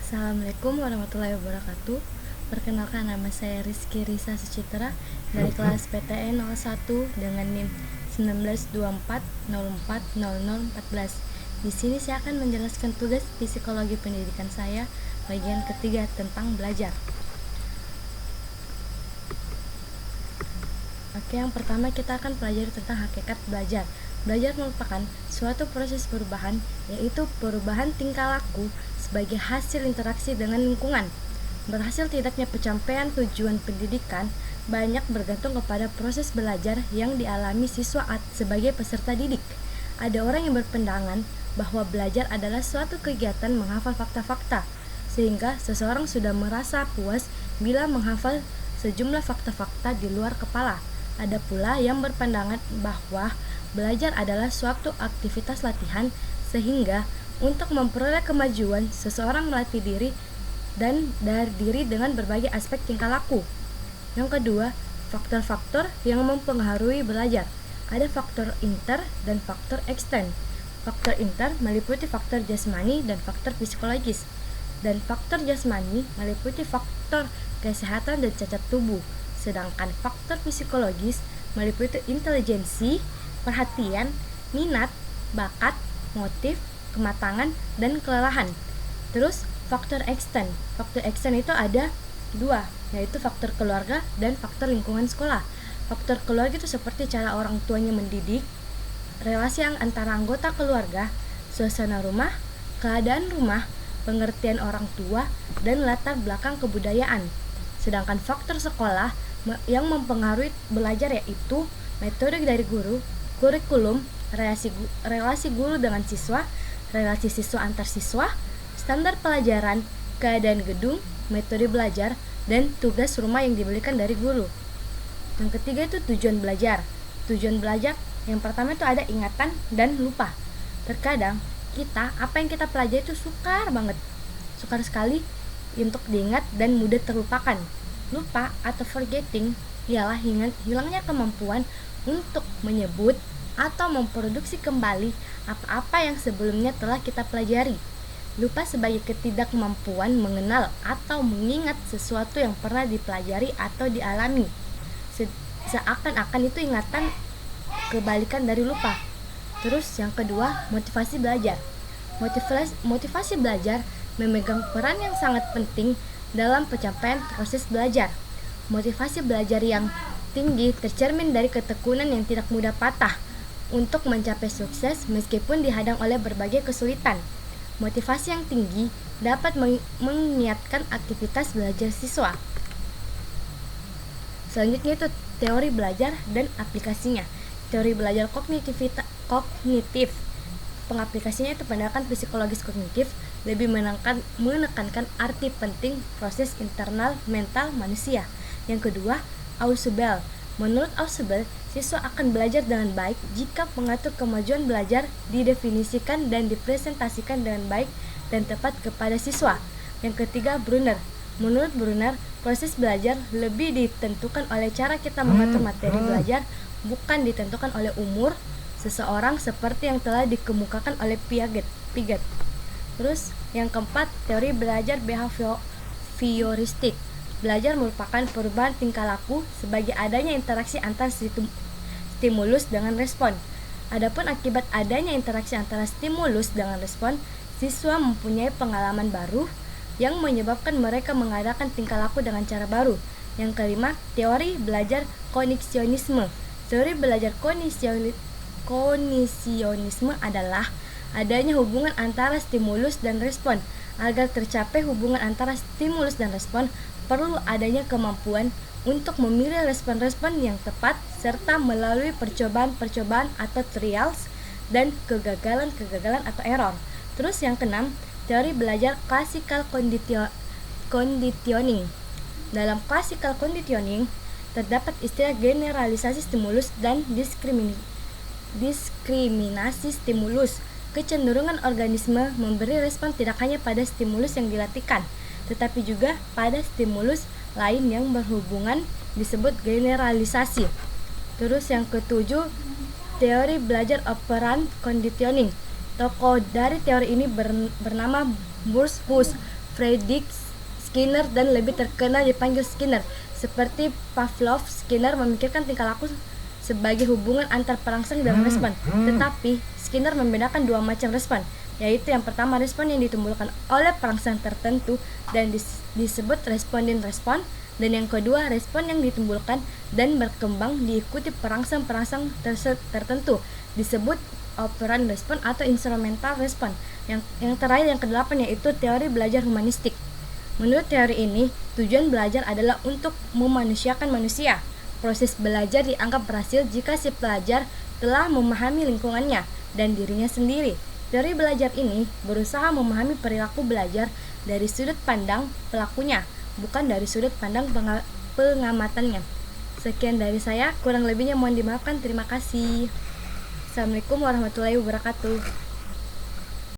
Assalamualaikum warahmatullahi wabarakatuh. Perkenalkan, nama saya Rizky Risa Sucitra dari kelas PTN 01 dengan NIM 1924040014. Di sini saya akan menjelaskan tugas psikologi pendidikan saya bagian ketiga tentang belajar. Oke, yang pertama kita akan pelajari tentang hakikat belajar. Belajar merupakan suatu proses perubahan, yaitu perubahan tingkah laku sebagai hasil interaksi dengan lingkungan. Berhasil tidaknya pencapaian tujuan pendidikan banyak bergantung kepada proses belajar yang dialami siswa sebagai peserta didik. Ada orang yang berpandangan bahwa belajar adalah suatu kegiatan menghafal fakta-fakta, sehingga seseorang sudah merasa puas bila menghafal sejumlah fakta-fakta di luar kepala. Ada pula yang berpandangan bahwa belajar adalah suatu aktivitas latihan, sehingga untuk memperoleh kemajuan, seseorang melatih diri dan dari diri dengan berbagai aspek tingkah laku. Yang kedua, faktor-faktor yang mempengaruhi belajar. Ada faktor inter dan faktor ekstern. Faktor inter meliputi faktor jasmani dan faktor psikologis. Dan faktor jasmani meliputi faktor kesehatan dan cacat tubuh. Sedangkan faktor psikologis meliputi intelijensi, perhatian, minat, bakat, motif, kematangan, dan kelelahan. Terus faktor ekstern. Faktor ekstern itu ada dua, yaitu faktor keluarga dan faktor lingkungan sekolah. Faktor keluarga itu seperti cara orang tuanya mendidik, relasi antara anggota keluarga, suasana rumah, keadaan rumah, pengertian orang tua, dan latar belakang kebudayaan. Sedangkan faktor sekolah yang mempengaruhi belajar yaitu metode dari guru, kurikulum, relasi guru dengan siswa, relasi siswa antar siswa, standar pelajaran, keadaan gedung, metode belajar, dan tugas rumah yang diberikan dari guru. Yang ketiga itu tujuan belajar. Tujuan belajar yang pertama itu ada ingatan dan lupa. Terkadang apa yang kita pelajari itu sukar sekali untuk diingat dan mudah terlupakan. Lupa atau forgetting ialah hilangnya kemampuan untuk menyebut atau memproduksi kembali apa-apa yang sebelumnya telah kita pelajari. Lupa sebagai ketidakmampuan mengenal atau mengingat sesuatu yang pernah dipelajari atau dialami. Seakan-akan itu ingatan kebalikan dari lupa. Terus yang kedua, motivasi belajar. Motivasi belajar memegang peran yang sangat penting dalam pencapaian proses belajar. Motivasi belajar yang tinggi tercermin dari ketekunan yang tidak mudah patah untuk mencapai sukses meskipun dihadang oleh berbagai kesulitan. Motivasi yang tinggi dapat mengiatkan aktivitas belajar siswa. Selanjutnya itu teori belajar dan aplikasinya. Teori belajar kognitif. Pengaplikasinya itu pendekatan psikologis kognitif lebih menekankan arti penting proses internal mental manusia. Yang kedua, Ausubel. Menurut Ausubel, siswa akan belajar dengan baik jika mengatur kemajuan belajar didefinisikan dan dipresentasikan dengan baik dan tepat kepada siswa. Yang ketiga, Brunner. Menurut Brunner, proses belajar lebih ditentukan oleh cara kita mengatur materi belajar, bukan ditentukan oleh umur seseorang seperti yang telah dikemukakan oleh Piaget. Terus yang keempat, teori belajar behavioristik. Belajar merupakan perubahan tingkah laku sebagai adanya interaksi antara stimulus dengan respon. Adapun akibat adanya interaksi antara stimulus dengan respon, siswa mempunyai pengalaman baru yang menyebabkan mereka mengadakan tingkah laku dengan cara baru. Yang kelima, teori belajar kognisionisme. Teori belajar kognisionisme adalah adanya hubungan antara stimulus dan respon. Agar tercapai hubungan antara stimulus dan respon, perlu adanya kemampuan untuk memilih respon-respon yang tepat serta melalui percobaan-percobaan atau trials dan kegagalan atau error. Terus yang keenam, teori belajar classical conditioning. Dalam classical conditioning terdapat istilah generalisasi stimulus dan diskriminasi stimulus. Kecenderungan organisme memberi respon tidak hanya pada stimulus yang dilatihkan, tetapi juga pada stimulus lain yang berhubungan, disebut generalisasi. Terus yang ketujuh, teori belajar operant conditioning. Tokoh dari teori ini bernama Bruce Friedrich Skinner dan lebih terkenal dipanggil Skinner. Seperti Pavlov, Skinner memikirkan tingkah laku sebagai hubungan antar perangsang dan respon. Tetapi Skinner membedakan dua macam respon, yaitu yang pertama respon yang ditimbulkan oleh perangsang tertentu dan disebut responding respon, dan yang kedua respon yang ditimbulkan dan berkembang diikuti perangsang-perangsang tertentu disebut operant respon atau instrumental respon. Yang terakhir, yang kedelapan, yaitu teori belajar humanistik. Menurut teori ini, tujuan belajar adalah untuk memanusiakan manusia. Proses belajar dianggap berhasil jika si pelajar telah memahami lingkungannya dan dirinya sendiri. Teori belajar ini berusaha memahami perilaku belajar dari sudut pandang pelakunya, bukan dari sudut pandang pengamatannya. Sekian dari saya, kurang lebihnya mohon dimaafkan. Terima kasih. Assalamualaikum warahmatullahi wabarakatuh.